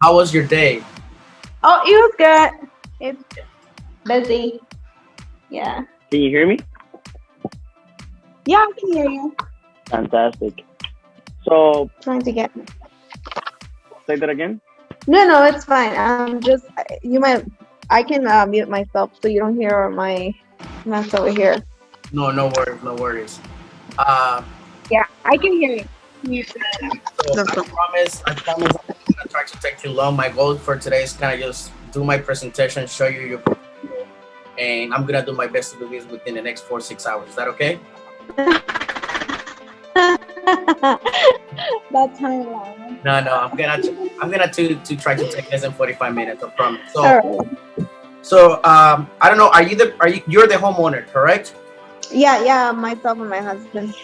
How was your day? Oh, it was good. It's busy. Yeah. Can you hear me? Yeah, I can hear you. Fantastic. So, Trying to get. say that again. No, it's fine. I'm just. You might. I can mute myself so you don't hear my mess over here. No, no worries, no worries. Uh, Yeah, I can hear you. You so No I problem. promise, I promise I'm not gonna try to take too long. My goal for today is kind of just do my presentation, show you your proposal, and I'm gonna do my best to do this within the next 4 6 hours. Is that okay? That timeline. No, I'm gonna to try to take less than 45 minutes. I promise. All right. So I don't know. You're the homeowner, correct? Yeah, myself and my husband.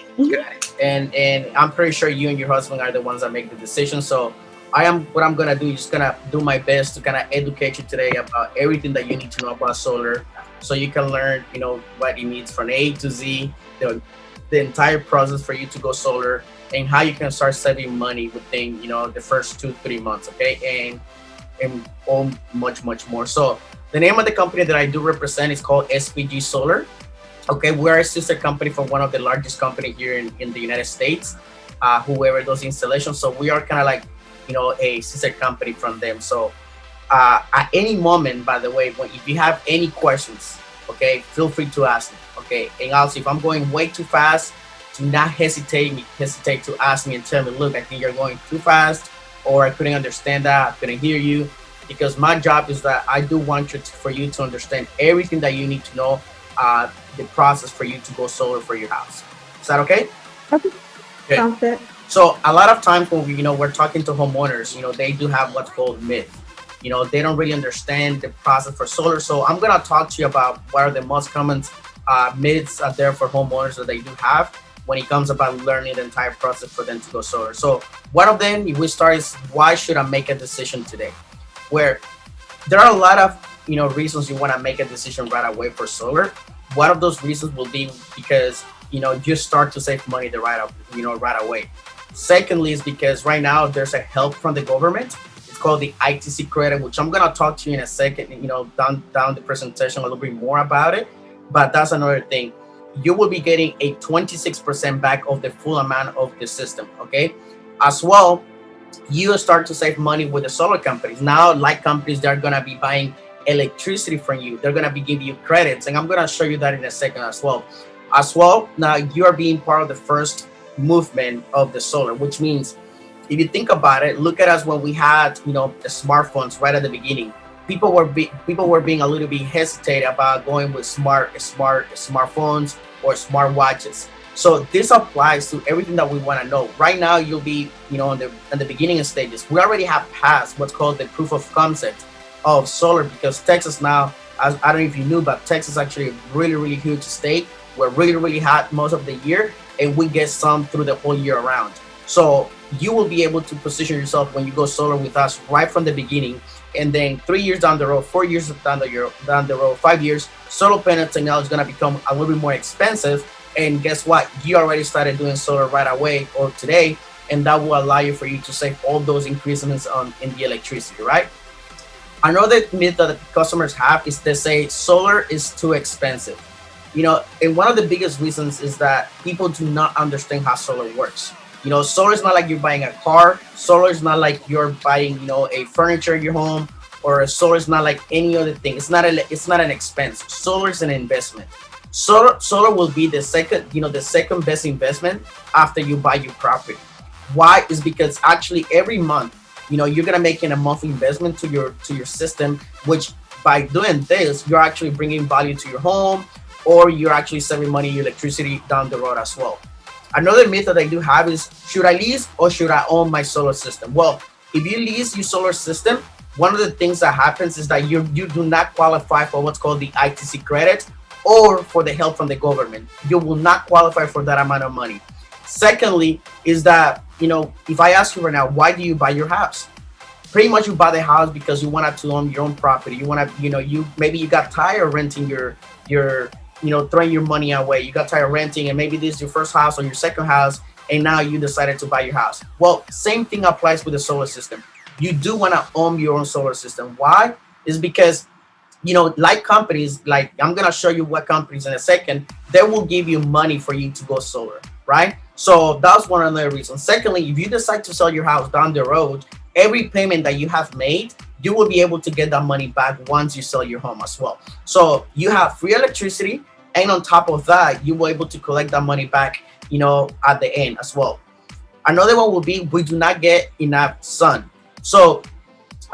And I'm pretty sure you and your husband are the ones that make the decision. So what I'm gonna do is just gonna do my best to kind of educate you today about everything that you need to know about solar, so you can learn, what it means from A to Z, the entire process for you to go solar, and how you can start saving money within, the first 2 3 months, okay, and much more. So the name of the company that I do represent is called SPG Solar. Okay, we're a sister company for one of the largest companies here in the United States, whoever does installations. So we are kind of like, a sister company from them. So at any moment, by the way, if you have any questions, okay, feel free to ask me. Okay, and also if I'm going way too fast, do not hesitate to ask me and tell me, look, I think you're going too fast, or I couldn't understand that, I couldn't hear you, because my job is that I do want for you to understand everything that you need to know, the process for you to go solar for your house. Is that okay? Okay. Good. Sounds good. So a lot of times when we're talking to homeowners, they do have what's called myth. They don't really understand the process for solar. So I'm gonna talk to you about what are the most common myths out there for homeowners that they do have when it comes about learning the entire process for them to go solar. So one of them, if we start, is why should I make a decision today? Where there are a lot of reasons you want to make a decision right away for solar. One of those reasons will be because you start to save money right away. Secondly, is because right now there's a help from the government. It's called the ITC credit, which I'm gonna talk to you in a second. Down the presentation a little bit more about it. But that's another thing. You will be getting a 26% back of the full amount of the system. Okay, as well, you start to save money with the solar companies. Now, like companies, they're gonna be buying electricity from you. They're gonna be giving you credits, and I'm gonna show you that in a second as well. Now you are being part of the first movement of the solar, which means if you think about it, look at us when we had the smartphones right at the beginning. People were being a little bit hesitant about going with smartphones or smart watches. So this applies to everything that we want to know. Right now, you'll be in the beginning stages. We already have passed what's called the proof of concept of solar, because Texas now, I don't know if you knew, but Texas is actually a really huge state. We're really hot most of the year, and we get some through the whole year around. So you will be able to position yourself when you go solar with us right from the beginning, and then 3 years down the road, 4 years down the road, 5 years, solar panel technology is going to become a little bit more expensive. And guess what? You already started doing solar right away or today, and that will allow you to save all those increases in the electricity, right? Another myth that the customers have is they say solar is too expensive. And one of the biggest reasons is that people do not understand how solar works. Solar is not like you're buying a car. Solar is not like you're buying, a furniture in your home, or solar is not like any other thing. It's not an expense. Solar is an investment. Solar will be the second best investment after you buy your property. Why? Is because actually every month, you're gonna make a monthly investment to your system, which by doing this, you're actually bringing value to your home, or you're actually saving money in electricity down the road as well. Another myth that I do have is, should I lease or should I own my solar system? Well, if you lease your solar system, one of the things that happens is that you do not qualify for what's called the ITC credit or for the help from the government. You will not qualify for that amount of money. Secondly, is that, if I ask you right now, why do you buy your house? Pretty much you buy the house because you wanted to own your own property. You want to, maybe you got tired of renting your throwing your money away. You got tired of renting, and maybe this is your first house or your second house, and now you decided to buy your house. Well, same thing applies with the solar system. you do want to own your own solar system. Why? Is because, like companies, like I'm going to show you what companies in a second, they will give you money for you to go solar, right? So that's one of the reasons. Secondly, if you decide to sell your house down the road, every payment that you have made, you will be able to get that money back once you sell your home as well. So you have free electricity, and on top of that, you will be able to collect that money back, at the end as well. Another one will be, we do not get enough sun. So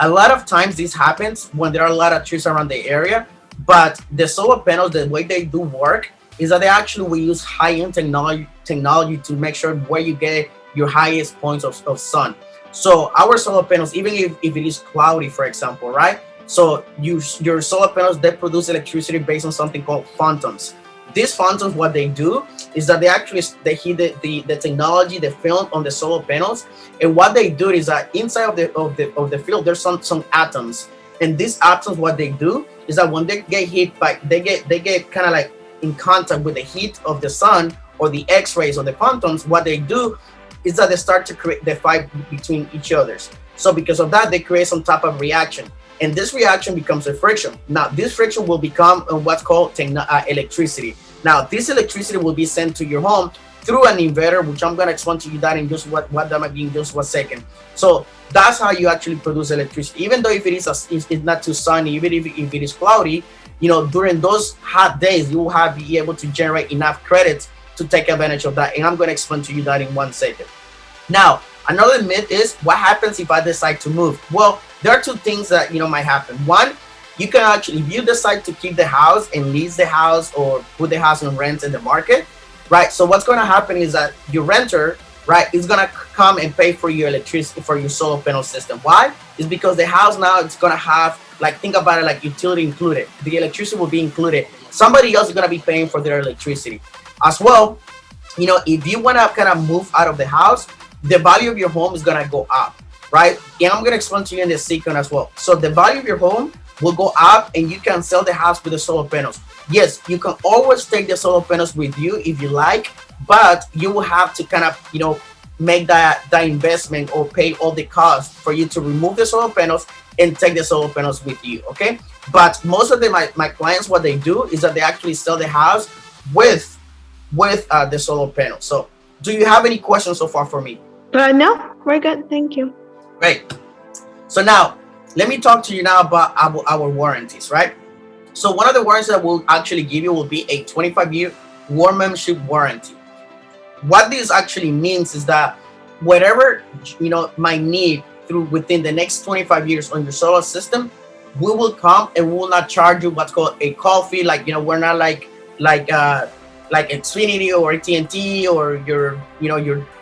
a lot of times this happens when there are a lot of trees around the area, but the solar panels, the way they do work is that they actually will use high-end technology to make sure where you get your highest points of sun. So our solar panels, even if it is cloudy, for example, right? So your solar panels, they produce electricity based on something called phantoms. These phantoms, what they do is that they heat the technology, the film on the solar panels, and what they do is that inside of the field there's some atoms, and these atoms, what they do is that when they get hit they get kind of like in contact with the heat of the sun or the X-rays or the photons. What they do is that they start to create the fight between each others. So because of that, they create some type of reaction, and this reaction becomes a friction. Now this friction will become what's called electricity. Now this electricity will be sent to your home through an inverter, which I'm going to explain to you that in just what that might be in just 1 second. So that's how you actually produce electricity. Even though if it's not too sunny, even if it is cloudy, during those hot days, you will be able to generate enough credits to take advantage of that. And I'm going to explain to you that in 1 second. Now, another myth is, what happens if I decide to move? Well, there are two things that, might happen. One, you can actually, if you decide to keep the house and lease the house or put the house on rent in the market, right? So what's going to happen is that your renter, right, is going to come and pay for your electricity, for your solar panel system. Why? It's because the house now it's going to have, like, think about it like utility included. The electricity will be included. Somebody else is going to be paying for their electricity. As well, if you want to kind of move out of the house, the value of your home is going to go up, right? And I'm going to explain to you in this second as well. So the value of your home will go up, and you can sell the house with the solar panels. Yes, you can always take the solar panels with you if you like, but you will have to kind of, make that investment or pay all the costs for you to remove the solar panels and take the solar panels with you, okay? But most of my clients, what they do is that they actually sell the house with the solar panels. So do you have any questions so far for me? No, we're good. Thank you. Great. So now, let me talk to you now about our warranties, right? So one of the warranties that we'll actually give you will be a 25-year workmanship warranty. What this actually means is that whatever might need within the next 25 years on your solar system, we will come and we will not charge you what's called a call fee. Like, we're not like Xfinity or AT&T or your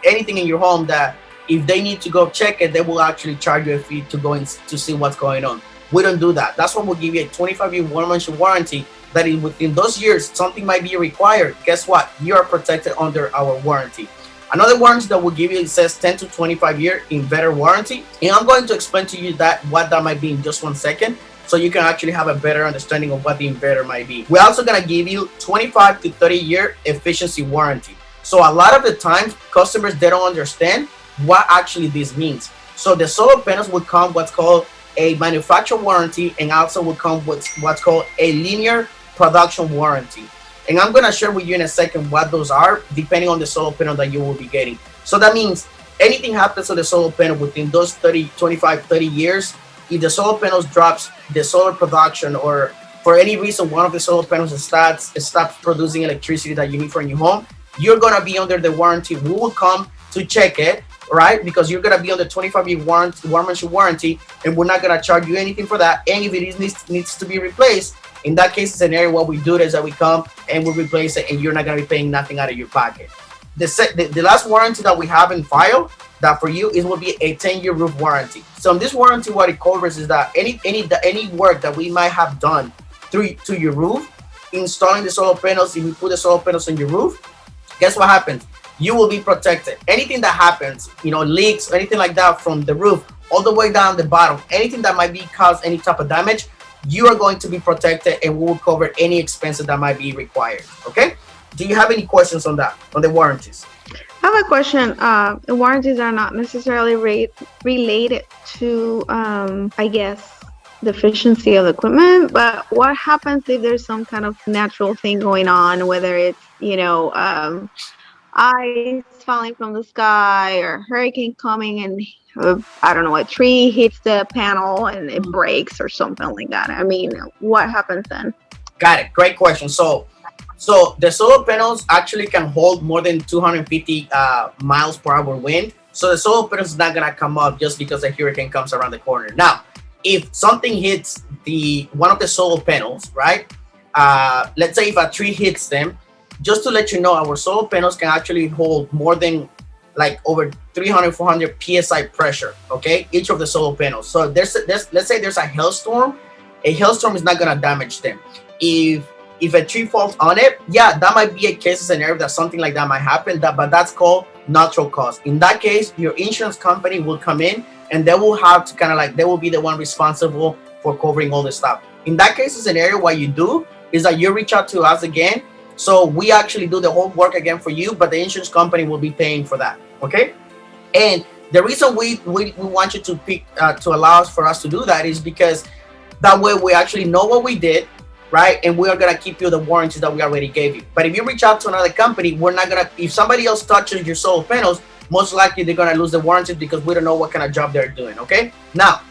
anything in your home that if they need to go check it, they will actually charge you a fee to go in to see what's going on. We don't do that. That's why we'll give you a 25-year workmanship warranty. That is, within those years, something might be required. Guess what? You are protected under our warranty. Another warranty that we'll give you, it says 10 to 25-year inverter warranty. And I'm going to explain to you what that might be in just 1 second, so you can actually have a better understanding of what the inverter might be. We're also going to give you 25 to 30-year efficiency warranty. So a lot of the times, customers, they don't understand what actually this means. So the solar panels will come what's called a manufacturer warranty, and also will come with what's called a linear production warranty. And I'm going to share with you in a second what those are, depending on the solar panel that you will be getting. So that means anything happens to the solar panel within those 30 years, if the solar panels drops the solar production, or for any reason one of the solar panels stops producing electricity that you need for your home, you're going to be under the warranty. We will come to check it, right? Because you're going to be on the 25-year workmanship warranty, and we're not going to charge you anything for that. And if it needs to be replaced, in that case scenario, what we do is that we come and we replace it, and you're not going to be paying nothing out of your pocket. The last warranty that we have in file that for you will be a 10-year roof warranty. So in this warranty, what it covers is that any work that we might have done to your roof, installing the solar panels, if we put the solar panels on your roof, guess what happens? You will be protected. Anything that happens, leaks, anything like that from the roof all the way down the bottom, anything that might be cause any type of damage, you are going to be protected, and we will cover any expenses that might be required. Okay? Do you have any questions on that, on the warranties? I have a question. Warranties are not necessarily related to, I guess, the efficiency of the equipment, but what happens if there's some kind of natural thing going on, whether it's, ice falling from the sky or hurricane coming and, I don't know, a tree hits the panel and it breaks or something like that. I mean, what happens then? Got it. Great question. So the solar panels actually can hold more than 250 miles per hour wind. So the solar panels is not gonna come up just because a hurricane comes around the corner. Now, if something hits one of the solar panels, right? Let's say if a tree hits them, just to let you know, our solar panels can actually hold more than like over 300, 400 psi pressure. Okay, each of the solar panels. So there's let's say there's a hailstorm. A hailstorm is not gonna damage them. If a tree falls on it, yeah, that might be a case scenario that something like that might happen. But that's called natural cause. In that case, your insurance company will come in and they will have to they will be the one responsible for covering all this stuff. In that case scenario, what you do is that you reach out to us again. So we actually do the whole work again for you, but the insurance company will be paying for that. Okay. And the reason we want you to pick to allow us for us to do that is because that way we actually know what we did, right? And we are gonna keep you the warranties that we already gave you. But if you reach out to another company, we're not gonna. If somebody else touches your solar panels, most likely they're gonna lose the warranties because we don't know what kind of job they're doing. Okay. Now,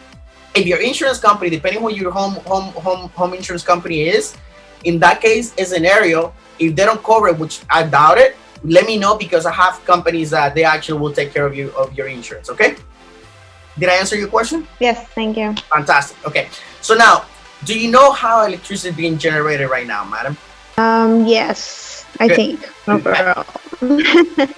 if your insurance company, depending on who your home insurance company is, in that case, a scenario, if they don't cover it, which I doubt it, let me know because I have companies that they actually will take care of your insurance. Okay. Did I answer your question? Yes, thank you. Fantastic. Okay. So now, do you know how electricity is being generated right now, madam? Yes, I think. Overall.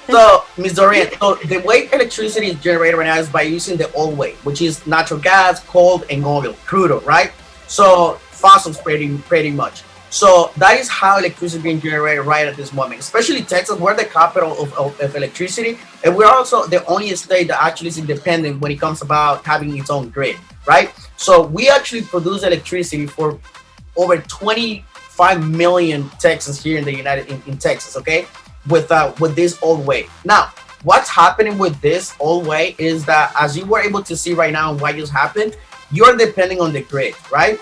So, Ms. Dorian, so the way electricity is generated right now is by using the old way, which is natural gas, coal, and oil, crude, right? So, fossils pretty much. So that is how electricity is being generated right at this moment, especially Texas. We're the capital of electricity, and we're also the only state that actually is independent when it comes about having its own grid, right? So we actually produce electricity for over 25 million Texans here in the in Texas, okay? With this old way. Now, what's happening with this old way is that, as you were able to see right now, and what just happened, you're depending on the grid, right?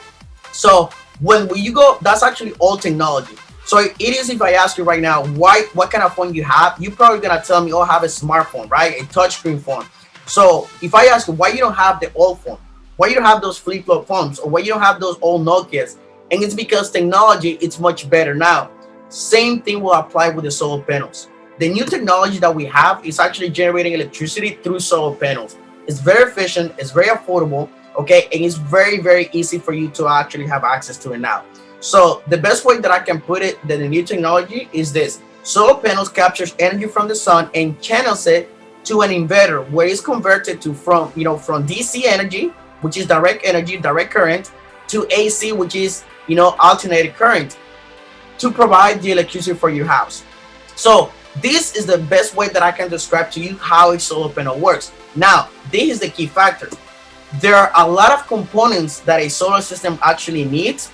So when you go, that's actually old technology. So it is, if I ask you right now, what kind of phone you have, you're probably gonna tell me, oh, I have a smartphone, right? A touchscreen phone. So if I ask you why you don't have the old phone, why you don't have those flip flop phones, or why you don't have those old Nokias, and it's because technology it's much better now. Same thing will apply with the solar panels. The new technology that we have is actually generating electricity through solar panels. It's very efficient, it's very affordable, okay, and it's very, very easy for you to actually have access to it now. So the best way that I can put it, that the new technology is this: solar panels captures energy from the sun and channels it to an inverter, where it's converted to from DC energy, which is direct energy, direct current, to AC, which is alternating current, to provide the electricity for your house. So this is the best way that I can describe to you how a solar panel works. Now, this is the key factor. There are a lot of components that a solar system actually needs,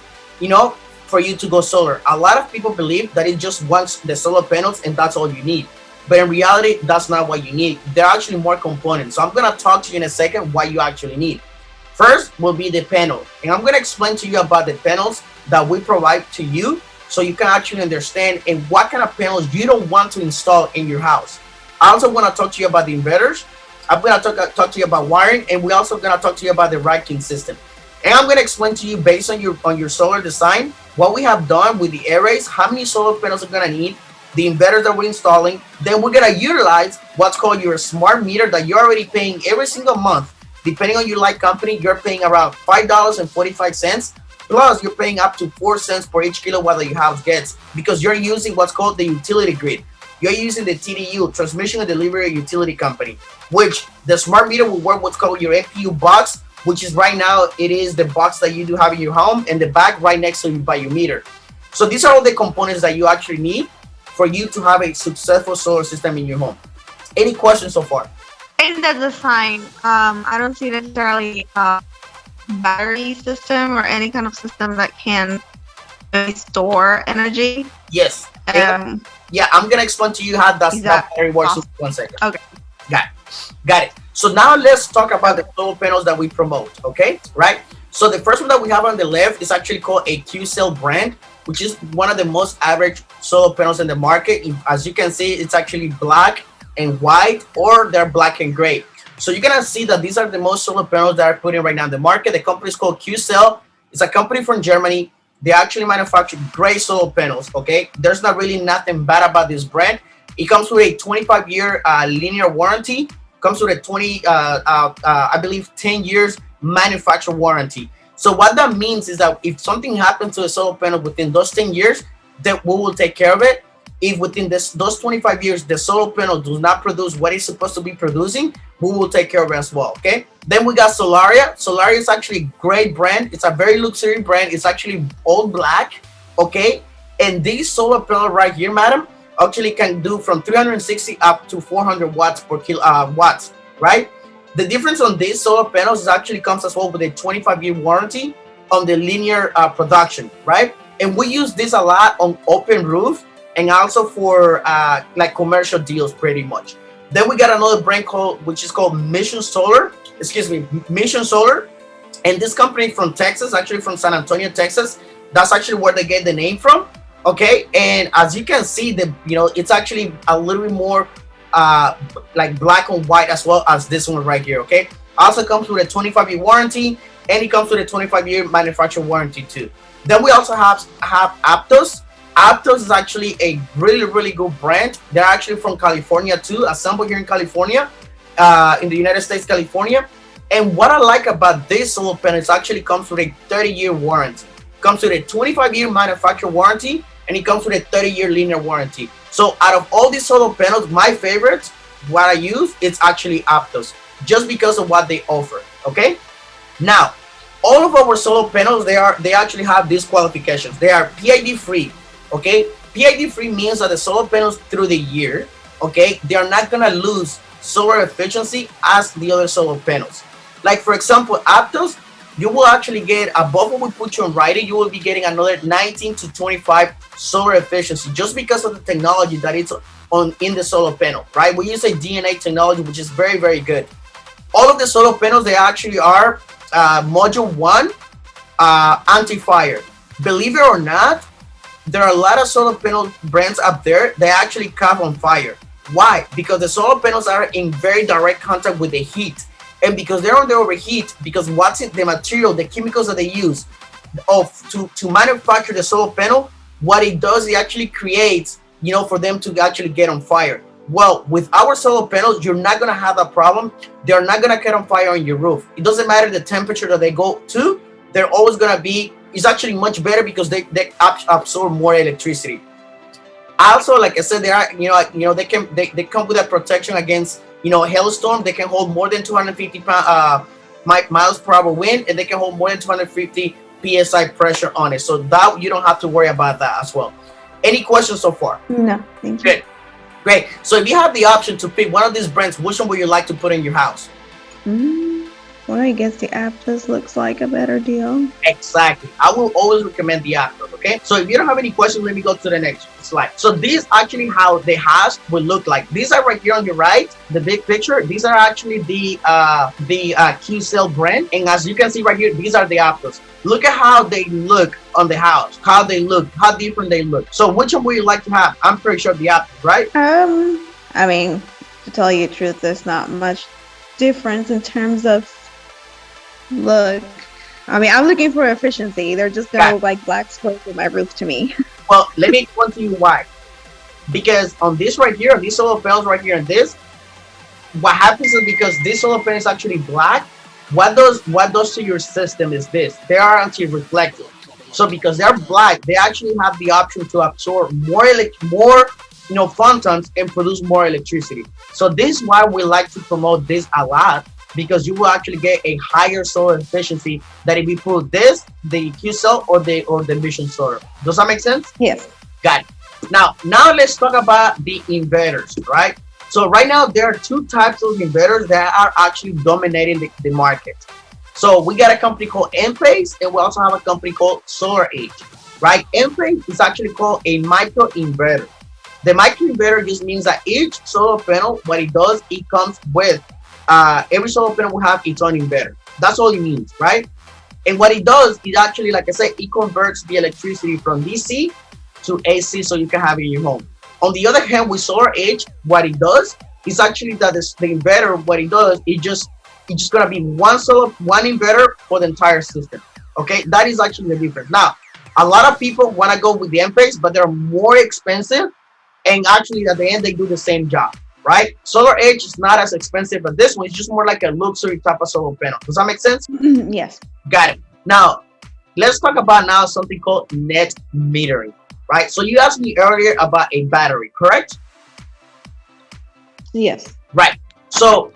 for you to go solar. A lot of people believe that it just wants the solar panels and that's all you need. But in reality, that's not what you need. There are actually more components. So I'm going to talk to you in a second what you actually need. First will be the panel. And I'm going to explain to you about the panels that we provide to you, so you can actually understand and what kind of panels you don't want to install in your house. I also want to talk to you about the inverters. I'm going to talk to you about wiring, and we're also going to talk to you about the racking system. And I'm going to explain to you, based on your solar design, what we have done with the arrays, how many solar panels are going to need, the inverters that we're installing. Then we're going to utilize what's called your smart meter that you're already paying every single month. Depending on your light company, you're paying around $5.45. Plus, you're paying up to 4 cents per each kilowatt that your house gets, because you're using what's called the utility grid. You're using the TDU, Transmission and Delivery Utility Company, which the smart meter will work what's called your FPU box, which is right now, it is the box that you do have in your home, and the back right next to you by your meter. So these are all the components that you actually need for you to have a successful solar system in your home. Any questions so far? In the design, I don't see necessarily battery system or any kind of system that can store energy. Yes. Yeah, I'm gonna explain to you how that battery works. Awesome. 1 second. Okay. Got it. So now let's talk about the solar panels that we promote. Okay, right? So the first one that we have on the left is actually called a Q-Cell brand, which is one of the most average solar panels in the market. As you can see, it's actually black and white, or they're black and gray. So you're gonna see that these are the most solar panels that are put in right now in the market. The company is called Q-Cell. It's a company from Germany. They actually manufacture great solar panels. Okay, there's not really nothing bad about this brand. It comes with a 25-year linear warranty. Comes with a 10 years manufacturer warranty. So what that means is that if something happens to a solar panel within those 10 years, then we will take care of it. If within those 25 years, the solar panel does not produce what it's supposed to be producing, we will take care of it as well, okay? Then we got Solaria. Solaria is actually a great brand. It's a very luxury brand. It's actually all black, okay? And this solar panel right here, madam, actually can do from 360 up to 400 watts per watts, right? The difference on these solar panels is actually comes as well with a 25-year warranty on the linear production, right? And we use this a lot on open roof and also for like commercial deals pretty much. Then we got another brand which is called Mission Solar. And this company from Texas, actually from San Antonio, Texas. That's actually where they get the name from. Okay, and as you can see, it's actually a little bit more like black and white as well as this one right here. Okay, also comes with a 25-year warranty, and it comes with a 25-year manufacturer warranty too. Then we also have Aptos. Aptos is actually a really good brand. They're actually from California too, assembled here in California, in the United States, California. And what I like about this solar panel is actually comes with a 30-year warranty. Comes with a 25-year manufacturer warranty, and it comes with a 30-year linear warranty. So out of all these solar panels, my favorite, what I use, it's actually Aptos, just because of what they offer. Okay. Now, all of our solar panels, they actually have these qualifications. They are PID free. Okay, PID free means that the solar panels through the year, okay, they are not gonna lose solar efficiency as the other solar panels. Like for example, Aptos, you will actually get above what we put you on writing, you will be getting another 19 to 25 solar efficiency just because of the technology that it's in the solar panel, right? We use a DNA technology, which is very good. All of the solar panels, they actually are module 1 anti-fire. Believe it or not, there are a lot of solar panel brands up there that actually caught on fire. Why? Because the solar panels are in very direct contact with the heat. And because they're on the overheat, because what's in the material, the chemicals that they use to manufacture the solar panel, what it does, it actually creates, for them to actually get on fire. Well, with our solar panels, you're not going to have that problem. They're not going to get on fire on your roof. It doesn't matter the temperature that they go to, they're always going to be, it's actually much better because they absorb more electricity. Also, like I said, they are, they come with a protection against, hailstorm. They can hold more than 250 miles per hour wind, and they can hold more than 250 psi pressure on it. So that you don't have to worry about that as well. Any questions so far? No, thank you. Good. Great. So if you have the option to pick one of these brands, which one would you like to put in your house? Well, I guess the Aptos looks like a better deal. Exactly. I will always recommend the Aptos, okay? So if you don't have any questions, let me go to the next slide. So this actually how the house will look like. These are right here on your right, the big picture. These are actually the Q-Cell brand. And as you can see right here, these are the Aptos. Look at how they look on the house, how they look, how different they look. So which one would you like to have? I'm pretty sure the Aptos, right? I mean, to tell you the truth, there's not much difference in terms of look. I mean, I'm looking for efficiency. They're just gonna look like black squares with my roof to me. Well, let me explain to you why. Because on this right here, on these solar panels right here, and this, what happens is because this solar panel is actually black, what does to your system is this: they are anti-reflective. So because they're black, they actually have the option to absorb more photons and produce more electricity. So this is why we like to promote this a lot, because you will actually get a higher solar efficiency than if you put this, the Q-Cell or the Mission Solar. Does that make sense? Yes. Got it. Now let's talk about the inverters, right? So right now there are two types of inverters that are actually dominating the market. So we got a company called Enphase, and we also have a company called SolarAge, right? Enphase is actually called a micro inverter. The microinverter just means that each solar panel, what it does, it comes with every solar panel will have its own inverter. That's all it means, right? And what it does, it actually, like I said, it converts the electricity from DC to AC so you can have it in your home. On the other hand, with Solar Edge, what it does is actually that the inverter, what it does, it's just gonna be one inverter for the entire system. Okay, that is actually the difference. Now, a lot of people want to go with the Enphase, but they're more expensive, and actually at the end they do the same job, right? Solar Edge is not as expensive, but this one is just more like a luxury type of solar panel. Does that make sense? Yes. Got it. Now, let's talk about now something called net metering, right? So you asked me earlier about a battery, correct? Yes. Right. So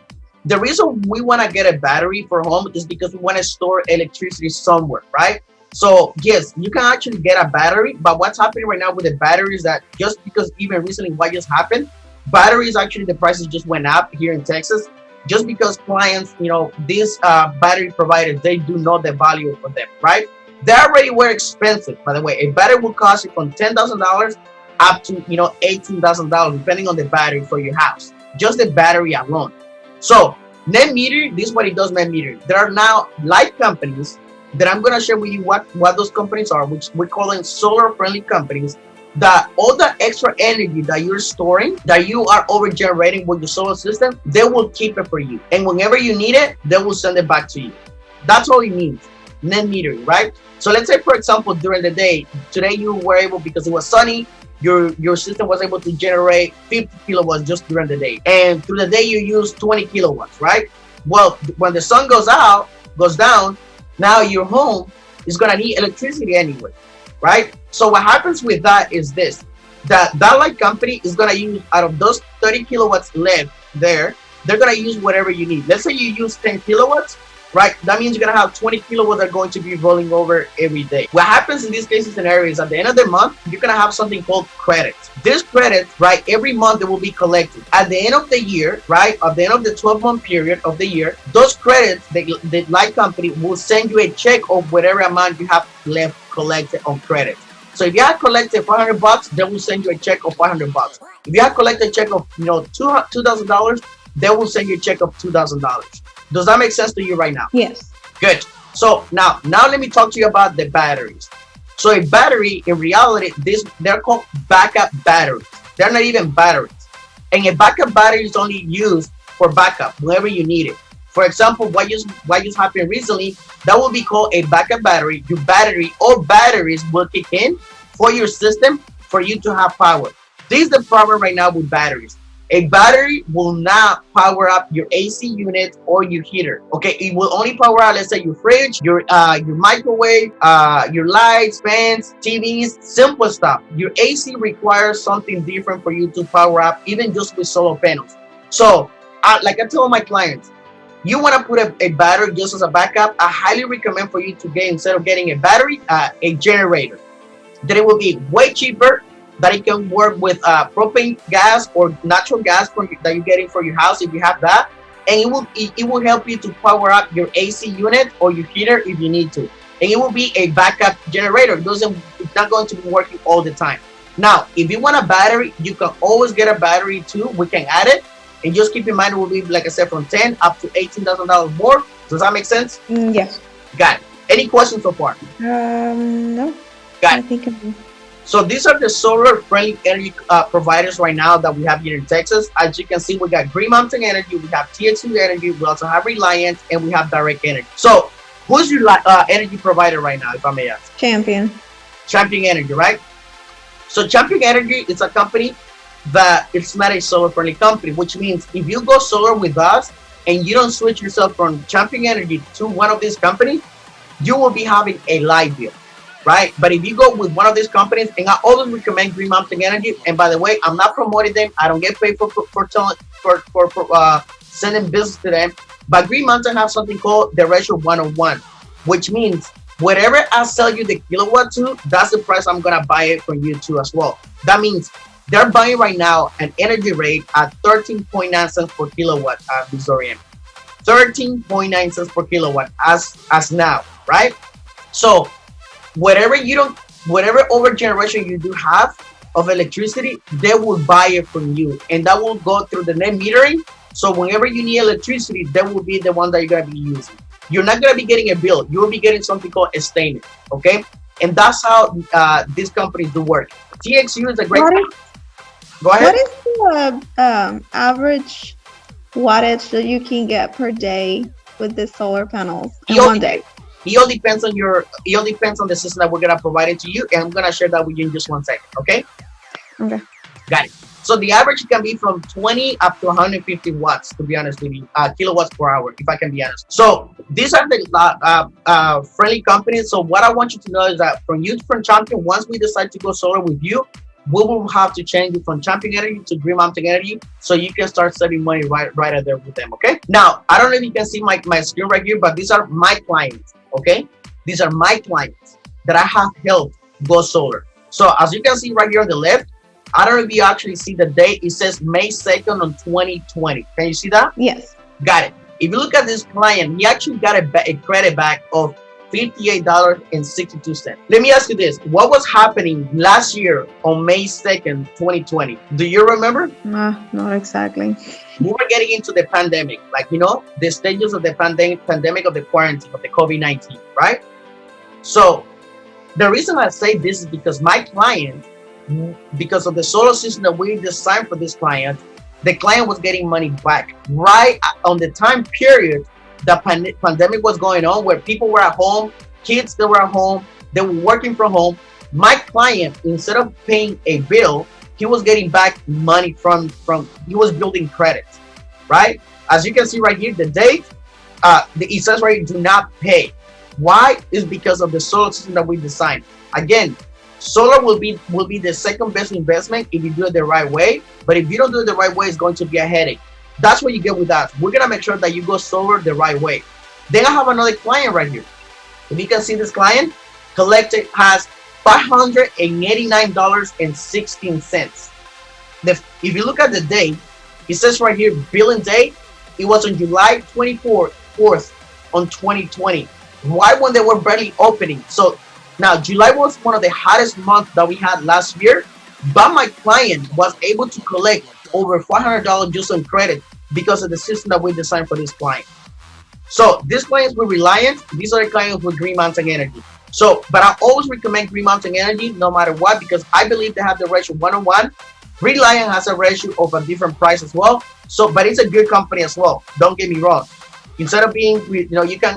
the reason we want to get a battery for home is because we want to store electricity somewhere, right? So yes, you can actually get a battery, but what's happening right now with the batteries that just because even recently what just happened, batteries actually the prices just went up here in Texas just because clients, these battery providers, they do know the value for them, right? They already were expensive, by the way. A battery will cost you from $10,000 up to $18,000 depending on the battery for your house, just the battery alone. So net metering, this is what it does. Net metering, there are now light companies that I'm going to share with you what those companies are, which we're calling solar friendly companies, that all the extra energy that you're storing, that you are over generating with your solar system, they will keep it for you, and whenever you need it, they will send it back to you. That's all it means, net metering, right? So let's say, for example, during the day, today you were able, because it was sunny, your system was able to generate 50 kilowatts just during the day, and through the day you use 20 kilowatts, right? Well, when the sun goes down, now your home is going to need electricity anyway, right? So what happens with that is this, that light company is going to use, out of those 30 kilowatts left there, they're going to use whatever you need. Let's say you use 10 kilowatts, right? That means you're going to have 20 kilowatts that are going to be rolling over every day. What happens in these cases and areas, at the end of the month, you're going to have something called credits. This credit, right, every month they will be collected. At the end of the year, right, at the end of the 12-month period of the year, those credits, the light company will send you a check of whatever amount you have left collected on credit. So if you have collected $500, they will send you a check of $500. If you have collected a check of $2,000, they will send you a check of $2,000. Does that make sense to you right now? Yes. Good. So now let me talk to you about the batteries. So a battery, in reality, they're called backup batteries. They're not even batteries. And a backup battery is only used for backup whenever you need it. For example, what just happened recently, that will be called a backup battery. Your battery or batteries will kick in for your system for you to have power. This is the problem right now with batteries. A battery will not power up your AC unit or your heater. Okay, it will only power out, let's say, your fridge, your microwave, your lights, fans, TVs, simple stuff. Your AC requires something different for you to power up, even just with solar panels. So, like I tell my clients, you want to put a battery just as a backup. I highly recommend for you to get, instead of getting a battery, a generator. That it will be way cheaper, that it can work with propane gas or natural gas that you're getting for your house if you have that, and it will help you to power up your AC unit or your heater if you need to, and it will be a backup generator. It's not going to be working all the time. Now, if you want a battery, you can always get a battery too. We can add it, and just keep in mind it will be, like I said, from $10,000 up to $18,000 more. Does that make sense? Yes. Got it. Any questions so far? No. Got it. I think I'm... So these are the solar friendly energy providers right now that we have here in Texas. As you can see, we got Green Mountain Energy, we have TX2 Energy, we also have Reliant, and we have Direct Energy. So who's your energy provider right now, if I may ask? Champion Energy, right? So Champion Energy is a company that it's not a solar friendly company, which means if you go solar with us and you don't switch yourself from Champion Energy to one of these companies, you will be having a light bill. Right? But if you go with one of these companies, and I always recommend Green Mountain Energy, and by the way, I'm not promoting them. I don't get paid for sending business to them. But Green Mountain have something called the ratio 101, which means whatever I sell you the kilowatt to, that's the price I'm gonna buy it from you to as well. That means they're buying right now an energy rate at 13.9 cents per kilowatt at Missouri. 13.9 cents per kilowatt as now, right? So whatever over generation you do have, of electricity, they will buy it from you, and that will go through the net metering. So whenever you need electricity, that will be the one that you're gonna be using. You're not gonna be getting a bill. You will be getting something called a statement. Okay, and that's how these companies do work. TXU is a great. Go ahead. What is the average wattage that you can get per day with the solar panels in one day? It all depends on the system that we're gonna provide it to you, and I'm gonna share that with you in just 1 second. Okay. Okay. Got it. So the average can be from 20 up to 150 watts, to be honest with you, kilowatts per hour, if I can be honest. So these are the friendly companies. So what I want you to know is that from Champion, once we decide to go solar with you, we will have to change it from Champion Energy to Green Mountain Energy, so you can start saving money right out there with them. Okay. Now, I don't know if you can see my screen right here, but these are my clients. Okay. These are my clients that I have helped go solar. So as you can see right here on the left, I don't know if you actually see the date. It says May 2nd on 2020. Can you see that? Yes. Got it. If you look at this client, he actually got a credit back of $58.62. Let me ask you this. What was happening last year on May 2nd, 2020? Do you remember? Not exactly. We were getting into the pandemic, like, the stages of the pandemic of the quarantine, of the COVID-19, right? So the reason I say this is because my client, because of the solar system that we designed for this client, the client was getting money back right on the time period the pandemic was going on, where people were at home, kids that were at home, they were working from home. My client, instead of paying a bill, he was getting back money from he was building credits, right? As you can see right here, the date, it says right here, do not pay. Why? Is because of the solar system that we designed. Again, solar will be the second best investment if you do it the right way. But if you don't do it the right way, it's going to be a headache. That's what you get with us. We're gonna make sure that you go solar the right way. Then I have another client right here. If you can see this client, collected has $589.16. If you look at the date, it says right here, billing date, it was on July 4th on 2020. Right when they were barely opening. So now July was one of the hottest months that we had last year, but my client was able to collect over $500 just on credit because of the system that we designed for this client. So these clients were Reliant. These are the clients with Green Mountain Energy. So, but I always recommend Green Mountain Energy no matter what, because I believe they have the ratio 1:1. Reliant has a ratio of a different price as well. So, but it's a good company as well. Don't get me wrong. Instead of being,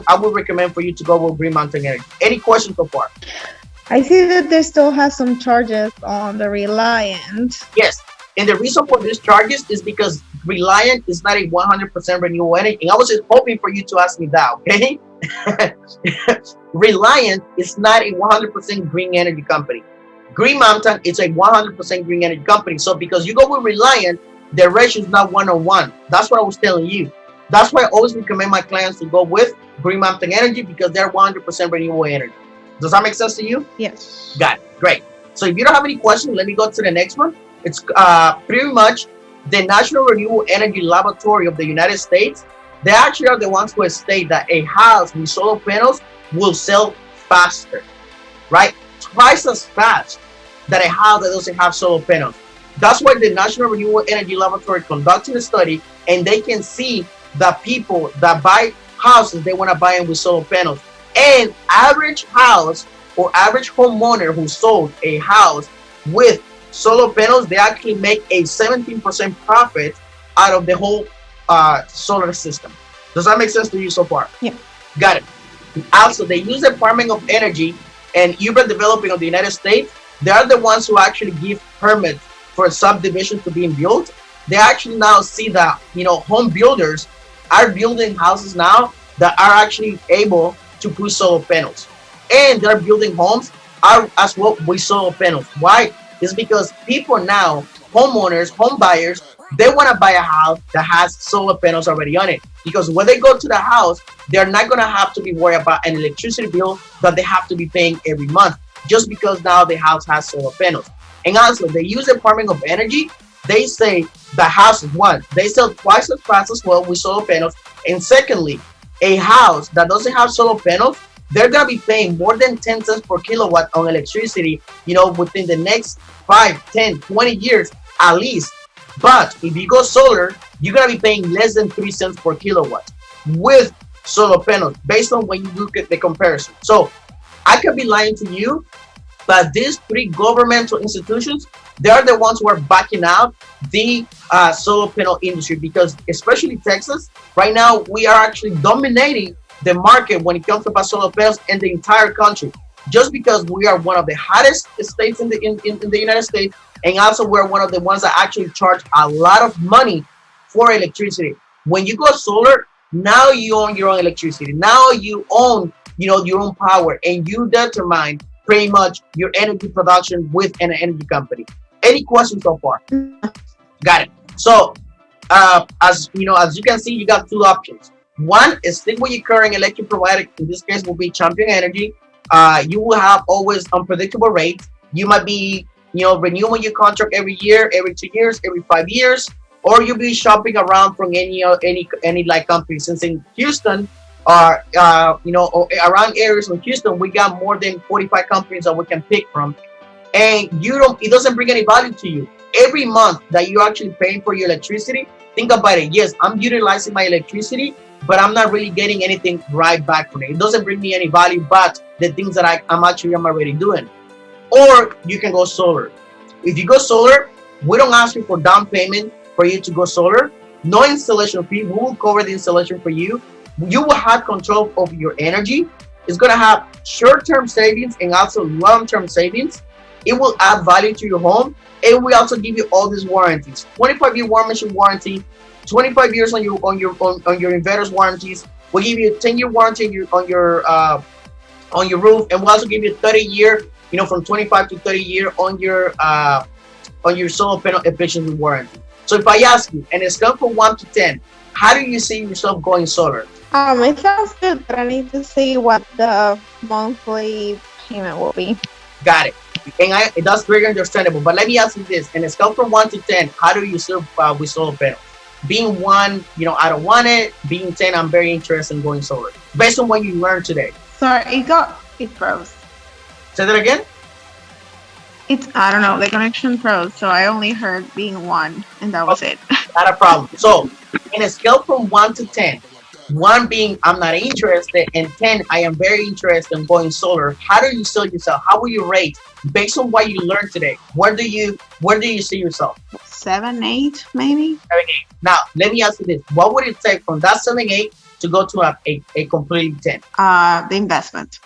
I would recommend for you to go with Green Mountain Energy. Any questions so far? I see that they still have some charges on the Reliant. Yes. And the reason for these charges is because Reliant is not a 100% renewable energy. And I was just hoping for you to ask me that, okay? Reliant is not a 100% green energy company. Green Mountain is a 100% green energy company. So because you go with Reliant, the ratio is not 1:1. That's what I was telling you. That's why I always recommend my clients to go with Green Mountain Energy, because they're 100% renewable energy. Does that make sense to you? Yes. Got it. Great. So if you don't have any questions, let me go to the next one. It's pretty much the National Renewable Energy Laboratory of the United States. They actually are the ones who state that a house with solar panels will sell faster, right? Twice as fast than a house that doesn't have solar panels. That's why the National Renewable Energy Laboratory conducted a study, and they can see that people that buy houses, they want to buy them with solar panels. And average house or average homeowner who sold a house with solar panels, they actually make a 17% profit out of the whole solar system. Does that make sense to you so far? Yeah. Got it. Also, they use the Department of Energy and Urban Development of the United States. They are the ones who actually give permits for subdivisions to being built. They actually now see that, home builders are building houses now that are actually able to put solar panels. And they're building homes as well with solar panels. Why? It's because people now, homeowners, home buyers, they want to buy a house that has solar panels already on it. Because when they go to the house, they're not going to have to be worried about an electricity bill that they have to be paying every month, just because now the house has solar panels. And also, they use the Department of Energy. They say the house is one. They sell twice as fast as well with solar panels. And secondly, a house that doesn't have solar panels, they're gonna be paying more than 10 cents per kilowatt on electricity, you know, within the next 5, 10, 20 years at least. But if you go solar, you're gonna be paying less than 3 cents per kilowatt with solar panels, based on when you look at the comparison. So I could be lying to you, but these three governmental institutions, they are the ones who are backing out the solar panel industry, because especially Texas, right now, we are actually dominating the market when it comes to solar panels in the entire country, just because we are one of the hottest states in the United States, and also we're one of the ones that actually charge a lot of money for electricity. When you go solar, now you own your own electricity. Now you own, you know, your own power, and you determine pretty much your energy production with an energy company. Any questions so far? Got it. So, as you know, as you can see, you got two options. One is stick with your current electric provider. In this case, will be Champion Energy. You will have always unpredictable rates. You might be, you know, renewing your contract every year, every 2 years, every 5 years, or you'll be shopping around from any like company. Since in Houston, you know, around areas in Houston, we got more than 45 companies that we can pick from, and it doesn't bring any value to you. Every month that you're actually paying for your electricity, think about it. Yes, I'm utilizing my electricity, but I'm not really getting anything right back from it. It doesn't bring me any value, but the things that I'm already doing. Or you can go solar. If you go solar, we don't ask you for down payment for you to go solar. No installation fee. We will cover the installation for you. You will have control of your energy. It's going to have short-term savings and also long-term savings. It will add value to your home. And we also give you all these warranties: 25-year warranty warranty, 25 years on your inverters warranties. We'll give you a 10-year warranty on your roof, and we'll also give you a 30-year, you know, from 25 to 30 year on your solar panel efficiency warranty. So if I ask you, and it's scale from 1 to 10, how do you see yourself going solar? It sounds good, but I need to see what the monthly payment will be. Got it. And that's very understandable. But let me ask you this: in a scale from 1 to 10, how do you serve with solar panels? Being 1, you know, I don't want it. Being 10, I'm very interested in going solar. Based on what you learned today. Sorry, it froze. Say that again. I don't know, the connection froze, so I only heard being 1, and that was it. Not a problem. So, in a scale from 1 to 10, 1 being I'm not interested, and 10 I am very interested in going solar, how do you sell yourself? How will you rate based on what you learned today? Where do you see yourself? 7, 8, maybe. 7, 8. Now, let me ask you this: what would it take from that 7, 8 to go to a completely 10? The investment.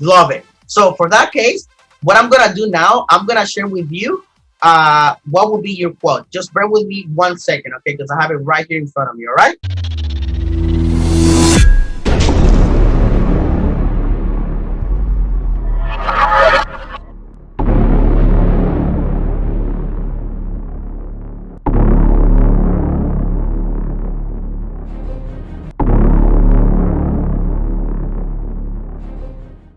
Love it. So for that case, what I'm gonna do now, I'm gonna share with you what will be your quote. Just bear with me 1 second, okay? Because I have it right here in front of me. All right.